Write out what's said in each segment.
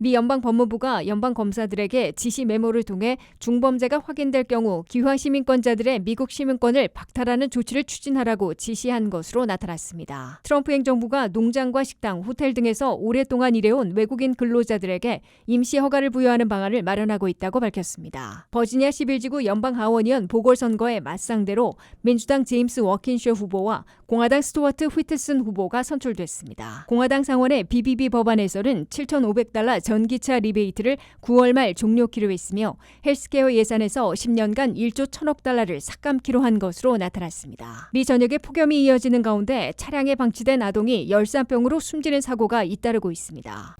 미 연방법무부가 연방검사들에게 지시 메모를 통해 중범죄가 확인될 경우 귀화 시민권자들의 미국 시민권을 박탈하는 조치를 추진하라고 지시한 것으로 나타났습니다. 트럼프 행정부가 농장과 식당, 호텔 등에서 오랫동안 일해온 외국인 근로자들에게 임시 허가를 부여하는 방안을 마련하고 있다고 밝혔습니다. 버지니아 11지구 연방하원의원 보궐선거의 맞상대로 민주당 제임스 워킨쇼 후보와 공화당 스튜어트 휘트슨 후보가 선출됐습니다. 공화당 상원의 BBB 법안에서는 $7,500 전기차 리베이트를 9월 말 종료키로 했으며 헬스케어 예산에서 10년간 1조 1,000억 달러를 삭감키로 한 것으로 나타났습니다. 미 전역에 폭염이 이어지는 가운데 차량에 방치된 아동이 열사병으로 숨지는 사고가 잇따르고 있습니다.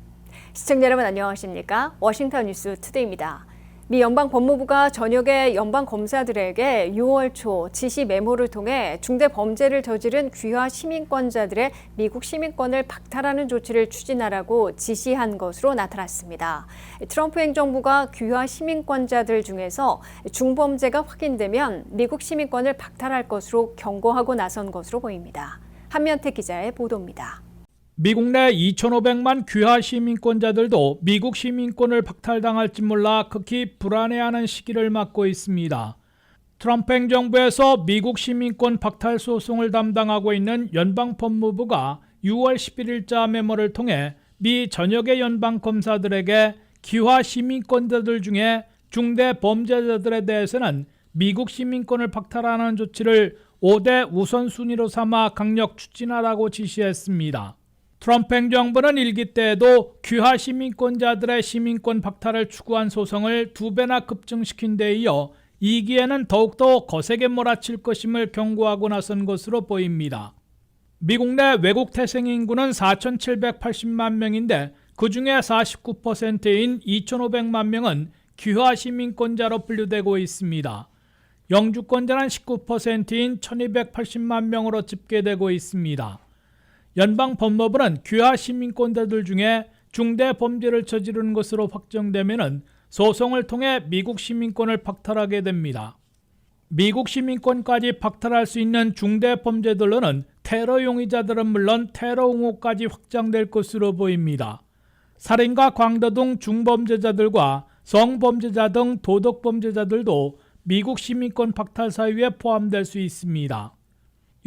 시청자 여러분 안녕하십니까? 워싱턴 뉴스 투데이입니다. 미 연방법무부가 저녁에 연방검사들에게 6월 초 지시 메모를 통해 중대 범죄를 저지른 귀화 시민권자들의 미국 시민권을 박탈하는 조치를 추진하라고 지시한 것으로 나타났습니다. 트럼프 행정부가 귀화 시민권자들 중에서 중범죄가 확인되면 미국 시민권을 박탈할 것으로 경고하고 나선 것으로 보입니다. 한면태 기자의 보도입니다. 미국 내 2,500만 귀화 시민권자들도 미국 시민권을 박탈당할지 몰라 극히 불안해하는 시기를 맞고 있습니다. 트럼프 행정부에서 미국 시민권 박탈 소송을 담당하고 있는 연방법무부가 6월 11일자 메모를 통해 미 전역의 연방검사들에게 귀화 시민권자들 중에 중대 범죄자들에 대해서는 미국 시민권을 박탈하는 조치를 5대 우선순위로 삼아 강력 추진하라고 지시했습니다. 트럼프 행정부는 일기 때에도 귀화 시민권자들의 시민권 박탈을 추구한 소송을 2배나 급증시킨 데 이어 2기에는 더욱더 거세게 몰아칠 것임을 경고하고 나선 것으로 보입니다. 미국 내 외국 태생 인구는 4,780만 명인데 그 중에 49%인 2,500만 명은 귀화 시민권자로 분류되고 있습니다. 영주권자는 19%인 1,280만 명으로 집계되고 있습니다. 연방법무부는 귀화 시민권자들 중에 중대 범죄를 저지른 것으로 확정되면 소송을 통해 미국 시민권을 박탈하게 됩니다. 미국 시민권까지 박탈할 수 있는 중대 범죄들로는 테러 용의자들은 물론 테러 옹호까지 확장될 것으로 보입니다. 살인과 강도 등 중범죄자들과 성범죄자 등 도덕범죄자들도 미국 시민권 박탈 사유에 포함될 수 있습니다.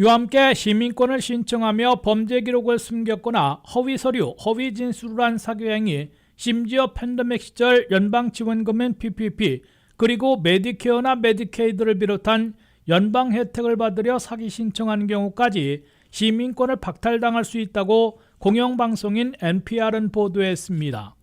이와 함께 시민권을 신청하며 범죄 기록을 숨겼거나 허위 서류, 허위 진술을 한 사기행위, 심지어 팬데믹 시절 연방지원금인 PPP, 그리고 메디케어나 메디케이드를 비롯한 연방 혜택을 받으려 사기 신청한 경우까지 시민권을 박탈당할 수 있다고 공영방송인 NPR은 보도했습니다.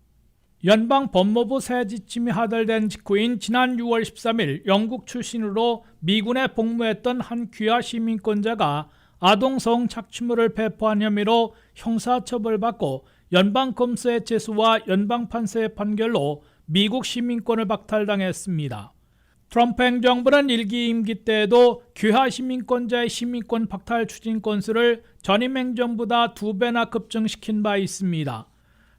연방법무부 새 지침이 하달된 직후인 지난 6월 13일 영국 출신으로 미군에 복무했던 한 귀화 시민권자가 아동 성착취물을 배포한 혐의로 형사처벌받고 연방검사의 제소와 연방판사의 판결로 미국 시민권을 박탈당했습니다. 트럼프 행정부는 1기 임기 때에도 귀화 시민권자의 시민권 박탈 추진 건수를 전임 행정부보다 2배나 급증시킨 바 있습니다.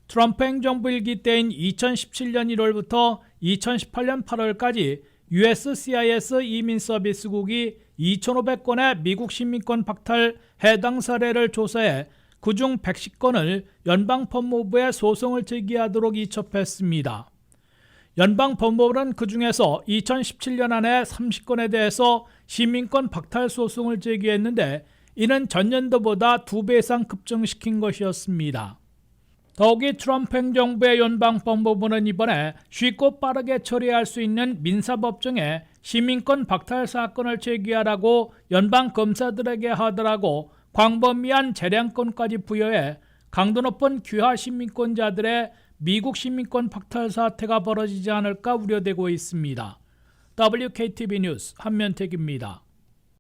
트럼프 행정부 1기 때인 2017년 1월부터 2018년 8월까지 USCIS 이민서비스국이 2,500건의 미국 시민권 박탈 해당 사례를 조사해 그중 110건을 연방법무부에 소송을 제기하도록 이첩했습니다. 연방법무부는 그중에서 2017년 안에 30건에 대해서 시민권 박탈 소송을 제기했는데 이는 전년도보다 2배 이상 급증시킨 것이었습니다. 더욱이 트럼프 행정부의 연방법무부는 이번에 쉽고 빠르게 처리할 수 있는 민사법정에 시민권 박탈 사건을 제기하라고 연방검사들에게 하더라고 광범위한 재량권까지 부여해 강도 높은 귀화 시민권자들의 미국 시민권 박탈 사태가 벌어지지 않을까 우려되고 있습니다. WKTV 뉴스 한면택입니다.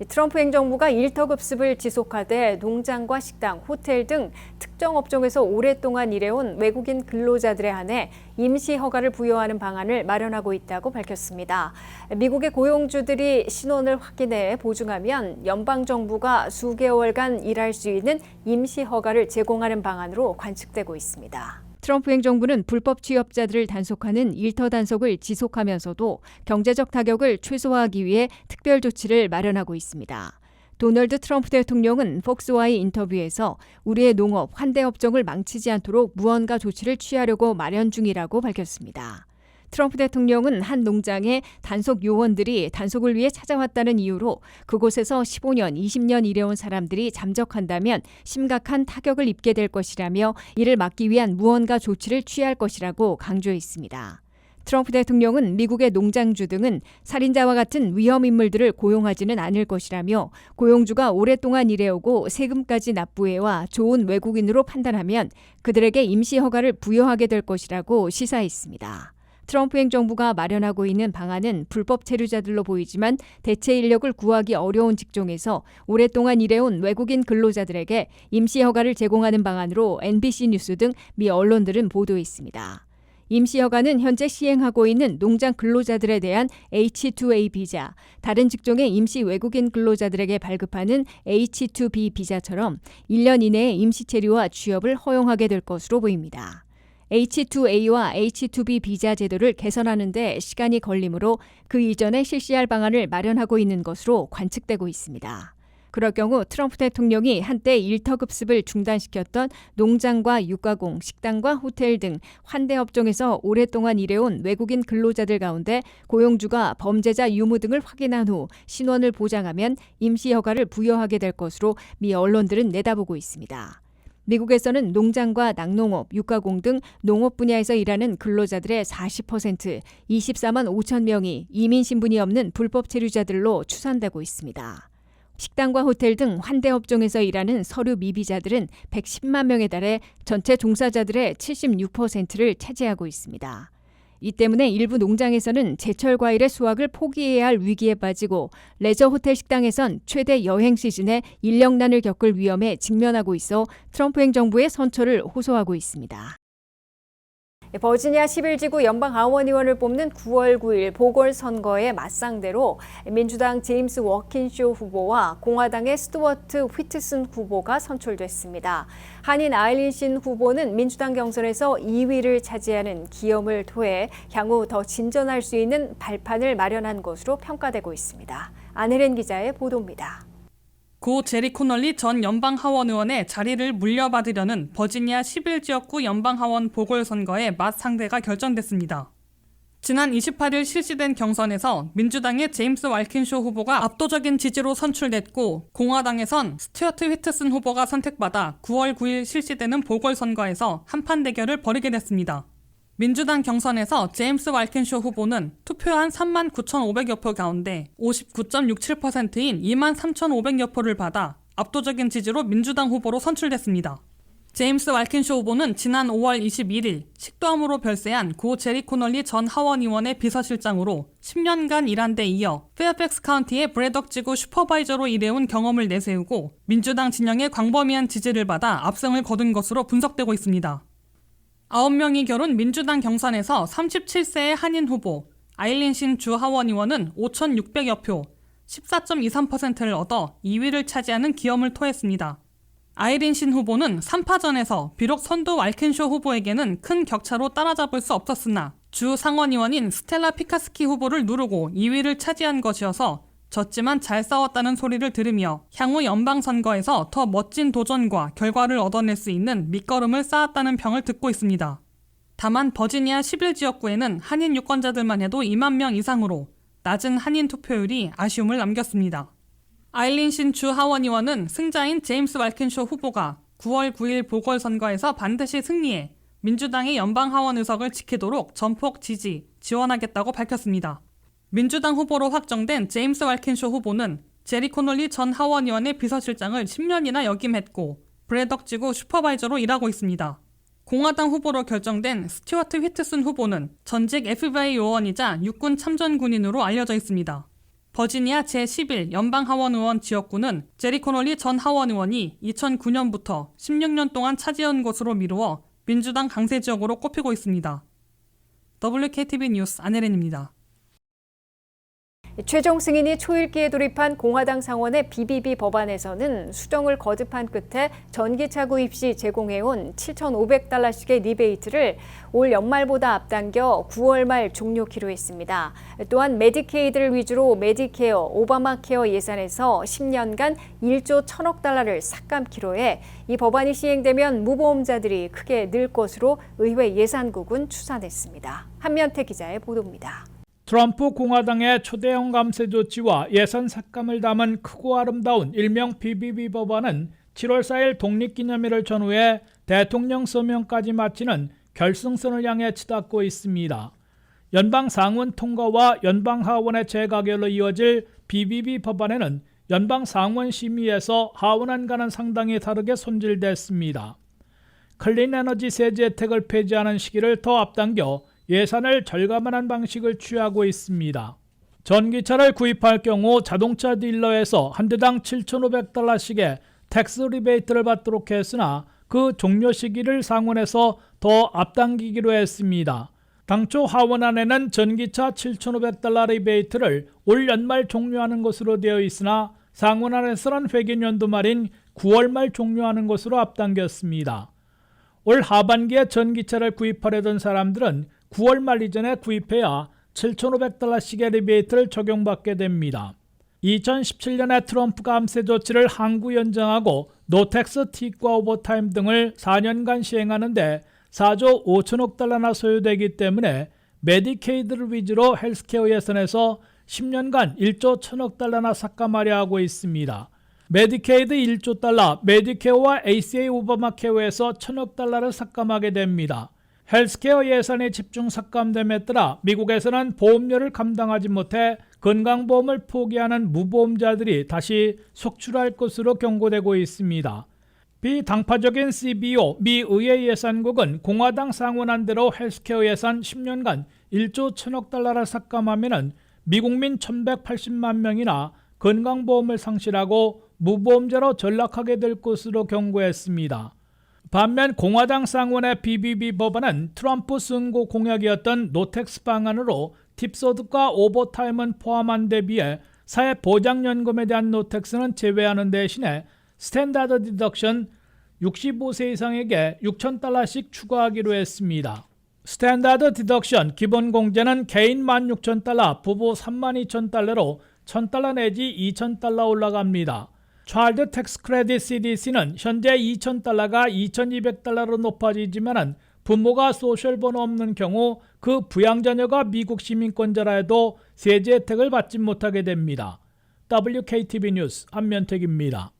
트럼프 행정부가 일터급습을 지속하되 농장과 식당, 호텔 등 특정 업종에서 오랫동안 일해온 외국인 근로자들에 한해 임시 허가를 부여하는 방안을 마련하고 있다고 밝혔습니다. 미국의 고용주들이 신원을 확인해 보증하면 연방정부가 수개월간 일할 수 있는 임시 허가를 제공하는 방안으로 관측되고 있습니다. 트럼프 행정부는 불법 취업자들을 단속하는 일터 단속을 지속하면서도 경제적 타격을 최소화하기 위해 특별 조치를 마련하고 있습니다. 도널드 트럼프 대통령은 폭스와의 인터뷰에서 우리의 농업, 환대 업종을 망치지 않도록 무언가 조치를 취하려고 마련 중이라고 밝혔습니다. 트럼프 대통령은 한 농장에 단속 요원들이 단속을 위해 찾아왔다는 이유로 그곳에서 15년, 20년 일해온 사람들이 잠적한다면 심각한 타격을 입게 될 것이라며 이를 막기 위한 무언가 조치를 취할 것이라고 강조했습니다. 트럼프 대통령은 미국의 농장주 등은 살인자와 같은 위험 인물들을 고용하지는 않을 것이라며 고용주가 오랫동안 일해오고 세금까지 납부해와 좋은 외국인으로 판단하면 그들에게 임시 허가를 부여하게 될 것이라고 시사했습니다. 트럼프 행정부가 마련하고 있는 방안은 불법 체류자들로 보이지만 대체 인력을 구하기 어려운 직종에서 오랫동안 일해온 외국인 근로자들에게 임시 허가를 제공하는 방안으로 NBC 뉴스 등 미 언론들은 보도했습니다. 임시 허가는 현재 시행하고 있는 농장 근로자들에 대한 H-2A 비자, 다른 직종의 임시 외국인 근로자들에게 발급하는 H-2B 비자처럼 1년 이내에 임시 체류와 취업을 허용하게 될 것으로 보입니다. H-2A와 H-2B 비자 제도를 개선하는 데 시간이 걸리므로 그 이전에 실시할 방안을 마련하고 있는 것으로 관측되고 있습니다. 그럴 경우 트럼프 대통령이 한때 일터급습을 중단시켰던 농장과 육가공, 식당과 호텔 등 환대 업종에서 오랫동안 일해온 외국인 근로자들 가운데 고용주가 범죄자 유무 등을 확인한 후 신원을 보장하면 임시 허가를 부여하게 될 것으로 미 언론들은 내다보고 있습니다. 미국에서는 농장과 낙농업, 육가공 등 농업 분야에서 일하는 근로자들의 40%, 24만 5천 명이 이민 신분이 없는 불법 체류자들로 추산되고 있습니다. 식당과 호텔 등 환대 업종에서 일하는 서류 미비자들은 110만 명에 달해 전체 종사자들의 76%를 차지하고 있습니다. 이 때문에 일부 농장에서는 제철 과일의 수확을 포기해야 할 위기에 빠지고 레저 호텔 식당에선 최대 여행 시즌에 인력난을 겪을 위험에 직면하고 있어 트럼프 행정부의 선처를 호소하고 있습니다. 버지니아 11지구 연방하원의원을 뽑는 9월 9일 보궐선거의 맞상대로 민주당 제임스 워킨쇼 후보와 공화당의 스튜어트 휘트슨 후보가 선출됐습니다. 한인 아일린 신 후보는 민주당 경선에서 2위를 차지하는 기염을 토해 향후 더 진전할 수 있는 발판을 마련한 것으로 평가되고 있습니다. 안혜린 기자의 보도입니다. 고 제리 코널리 전 연방하원 의원의 자리를 물려받으려는 버지니아 11지역구 연방하원 보궐선거의 맞상대가 결정됐습니다. 지난 28일 실시된 경선에서 민주당의 제임스 왈킨쇼 후보가 압도적인 지지로 선출됐고 공화당에선 스튜어트 휘트슨 후보가 선택받아 9월 9일 실시되는 보궐선거에서 한판 대결을 벌이게 됐습니다. 민주당 경선에서 제임스 왈킨쇼 후보는 투표한 3만 9,500여 표 가운데 59.67%인 2만 3,500여 표를 받아 압도적인 지지로 민주당 후보로 선출됐습니다. 제임스 왈킨쇼 후보는 지난 5월 21일 식도암으로 별세한 고 제리 코널리 전 하원의원의 비서실장으로 10년간 일한 데 이어 페어팩스 카운티의 브래덕 지구 슈퍼바이저로 일해온 경험을 내세우고 민주당 진영의 광범위한 지지를 받아 압승을 거둔 것으로 분석되고 있습니다. 9명이 겨룬 민주당 경선에서 37세의 한인 후보 아일린 신 주 하원의원은 5,600여 표, 14.23%를 얻어 2위를 차지하는 기염을 토했습니다. 아일린 신 후보는 3파전에서 비록 선두 왈킨쇼 후보에게는 큰 격차로 따라잡을 수 없었으나 주 상원의원인 스텔라 피카스키 후보를 누르고 2위를 차지한 것이어서 졌지만 잘 싸웠다는 소리를 들으며 향후 연방선거에서 더 멋진 도전과 결과를 얻어낼 수 있는 밑거름을 쌓았다는 평을 듣고 있습니다. 다만 버지니아 11지역구에는 한인 유권자들만 해도 2만 명 이상으로 낮은 한인 투표율이 아쉬움을 남겼습니다. 아일린 신 주 하원의원은 승자인 제임스 왈킨쇼 후보가 9월 9일 보궐선거에서 반드시 승리해 민주당의 연방하원 의석을 지키도록 전폭 지원하겠다고 밝혔습니다. 민주당 후보로 확정된 제임스 왈킨쇼 후보는 제리 코널리 전 하원의원의 비서실장을 10년이나 역임했고 브래덕 지구 슈퍼바이저로 일하고 있습니다. 공화당 후보로 결정된 스튜어트 휘트슨 후보는 전직 FBI 요원이자 육군 참전 군인으로 알려져 있습니다. 버지니아 제11 연방하원의원 지역구는 제리 코널리 전 하원의원이 2009년부터 16년 동안 차지한 것으로 미루어 민주당 강세 지역으로 꼽히고 있습니다. WKTV 뉴스 안혜린입니다. 최종 승인이 초읽기에 돌입한 공화당 상원의 BBB 법안에서는 수정을 거듭한 끝에 전기차 구입 시 제공해온 $7,500씩의 리베이트를 올 연말보다 앞당겨 9월 말 종료키로 했습니다. 또한 메디케이드를 위주로 메디케어, 오바마케어 예산에서 10년간 1조 1,000억 달러를 삭감키로 해 이 법안이 시행되면 무보험자들이 크게 늘 것으로 의회 예산국은 추산했습니다. 한면태 기자의 보도입니다. 트럼프 공화당의 초대형 감세 조치와 예산 삭감을 담은 크고 아름다운 일명 BBB 법안은 7월 4일 독립기념일을 전후해 대통령 서명까지 마치는 결승선을 향해 치닫고 있습니다. 연방 상원 통과와 연방 하원의 재가결로 이어질 BBB 법안에는 연방 상원 심의에서 하원안과는 상당히 다르게 손질됐습니다. 클린 에너지 세제 혜택을 폐지하는 시기를 더 앞당겨 예산을 절감하는 방식을 취하고 있습니다. 전기차를 구입할 경우 자동차 딜러에서 한 대당 $7,500씩의 텍스 리베이트를 받도록 했으나 그 종료 시기를 상원에서 더 앞당기기로 했습니다. 당초 하원안에는 전기차 $7,500 리베이트를 올 연말 종료하는 것으로 되어 있으나 상원안에서는 회계연도 말인 9월 말 종료하는 것으로 앞당겼습니다. 올 하반기에 전기차를 구입하려던 사람들은 9월 말 이전에 구입해야 $7,500씩의 리베이트를 적용받게 됩니다. 2017년에 트럼프 감세 조치를 항구 연장하고 노텍스 팁과 오버타임 등을 4년간 시행하는데 4조 5천억 달러나 소요되기 때문에 메디케이드를 위주로 헬스케어 예산에서 10년간 1조 1천억 달러나 삭감하려 하고 있습니다. 메디케이드 1조 달러, 메디케어와 ACA 오바마케어에서 1천억 달러를 삭감하게 됩니다. 헬스케어 예산이 집중 삭감됨에 따라 미국에서는 보험료를 감당하지 못해 건강보험을 포기하는 무보험자들이 다시 속출할 것으로 경고되고 있습니다. 비당파적인 CBO 미 의회 예산국은 공화당 상원안대로 헬스케어 예산 10년간 1조 1천억 달러를 삭감하면 미국민 1,180만 명이나 건강보험을 상실하고 무보험자로 전락하게 될 것으로 경고했습니다. 반면 공화당 상원의 BBB 법안은 트럼프 선거 공약이었던 노텍스 방안으로 팁소득과 오버타임은 포함한 데 비해 사회보장연금에 대한 노텍스는 제외하는 대신에 스탠다드 디덕션 65세 이상에게 $6,000씩 추가하기로 했습니다. 스탠다드 디덕션 기본 공제는 개인 $16,000, 부부 $32,000로 $1,000 내지 $2,000 올라갑니다. 차일드 텍스 크레딧 CDC는 현재 $2,000가 $2,200로 높아지지만 부모가 소셜번호 없는 경우 그 부양자녀가 미국 시민권자라 해도 세제 혜택을 받지 못하게 됩니다. WKTV 뉴스 한면택입니다.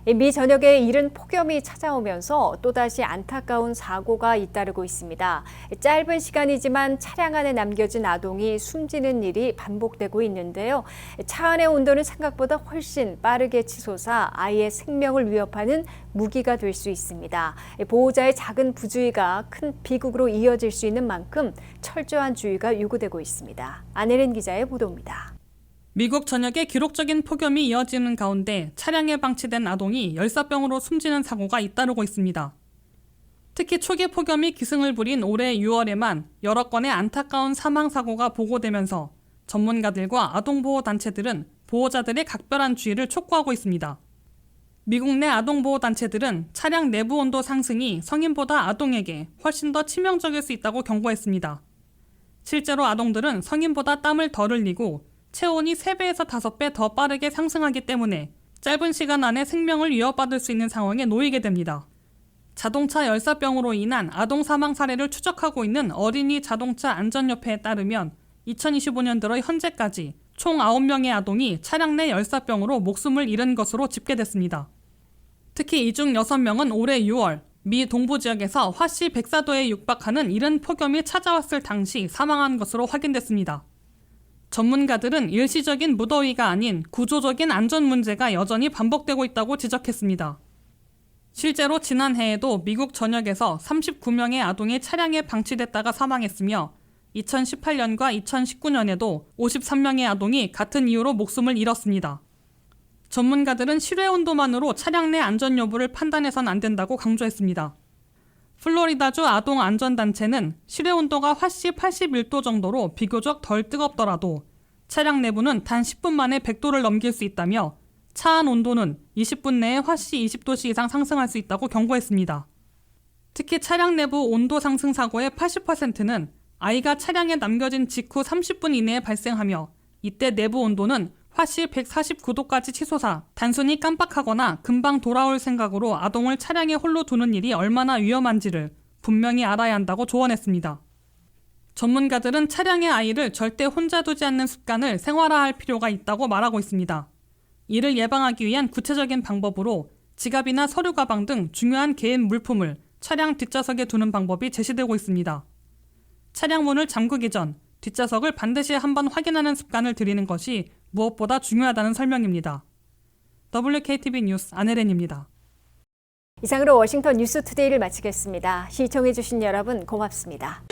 미 전역에 이른 폭염이 찾아오면서 또다시 안타까운 사고가 잇따르고 있습니다. 짧은 시간이지만 차량 안에 남겨진 아동이 숨지는 일이 반복되고 있는데요. 차 안의 온도는 생각보다 훨씬 빠르게 치솟아 아이의 생명을 위협하는 무기가 될 수 있습니다. 보호자의 작은 부주의가 큰 비극으로 이어질 수 있는 만큼 철저한 주의가 요구되고 있습니다. 안혜린 기자의 보도입니다. 미국 전역에 기록적인 폭염이 이어지는 가운데 차량에 방치된 아동이 열사병으로 숨지는 사고가 잇따르고 있습니다. 특히 초기 폭염이 기승을 부린 올해 6월에만 여러 건의 안타까운 사망사고가 보고되면서 전문가들과 아동보호단체들은 보호자들의 각별한 주의를 촉구하고 있습니다. 미국 내 아동보호단체들은 차량 내부 온도 상승이 성인보다 아동에게 훨씬 더 치명적일 수 있다고 경고했습니다. 실제로 아동들은 성인보다 땀을 덜 흘리고 체온이 3배에서 5배 더 빠르게 상승하기 때문에 짧은 시간 안에 생명을 위협받을 수 있는 상황에 놓이게 됩니다. 자동차 열사병으로 인한 아동 사망 사례를 추적하고 있는 어린이 자동차 안전협회에 따르면 2025년 들어 현재까지 총 9명의 아동이 차량 내 열사병으로 목숨을 잃은 것으로 집계됐습니다. 특히 이 중 6명은 올해 6월 미 동부 지역에서 화씨 104도에 육박하는 이른 폭염이 찾아왔을 당시 사망한 것으로 확인됐습니다. 전문가들은 일시적인 무더위가 아닌 구조적인 안전 문제가 여전히 반복되고 있다고 지적했습니다. 실제로 지난해에도 미국 전역에서 39명의 아동이 차량에 방치됐다가 사망했으며 2018년과 2019년에도 53명의 아동이 같은 이유로 목숨을 잃었습니다. 전문가들은 실외 온도만으로 차량 내 안전 여부를 판단해선 안 된다고 강조했습니다. 플로리다주 아동안전단체는 실외 온도가 화씨 81도 정도로 비교적 덜 뜨겁더라도 차량 내부는 단 10분 만에 100도를 넘길 수 있다며 차 안 온도는 20분 내에 화씨 20도씨 이상 상승할 수 있다고 경고했습니다. 특히 차량 내부 온도 상승 사고의 80%는 아이가 차량에 남겨진 직후 30분 이내에 발생하며 이때 내부 온도는 화씨 149도까지 치솟아 단순히 깜빡하거나 금방 돌아올 생각으로 아동을 차량에 홀로 두는 일이 얼마나 위험한지를 분명히 알아야 한다고 조언했습니다. 전문가들은 차량에 아이를 절대 혼자 두지 않는 습관을 생활화할 필요가 있다고 말하고 있습니다. 이를 예방하기 위한 구체적인 방법으로 지갑이나 서류 가방 등 중요한 개인 물품을 차량 뒷좌석에 두는 방법이 제시되고 있습니다. 차량 문을 잠그기 전 뒷좌석을 반드시 한번 확인하는 습관을 들이는 것이 무엇보다 중요하다는 설명입니다. WKTV 뉴스 안혜린입니다. 이상으로 워싱턴 뉴스투데이를 마치겠습니다. 시청해주신 여러분 고맙습니다.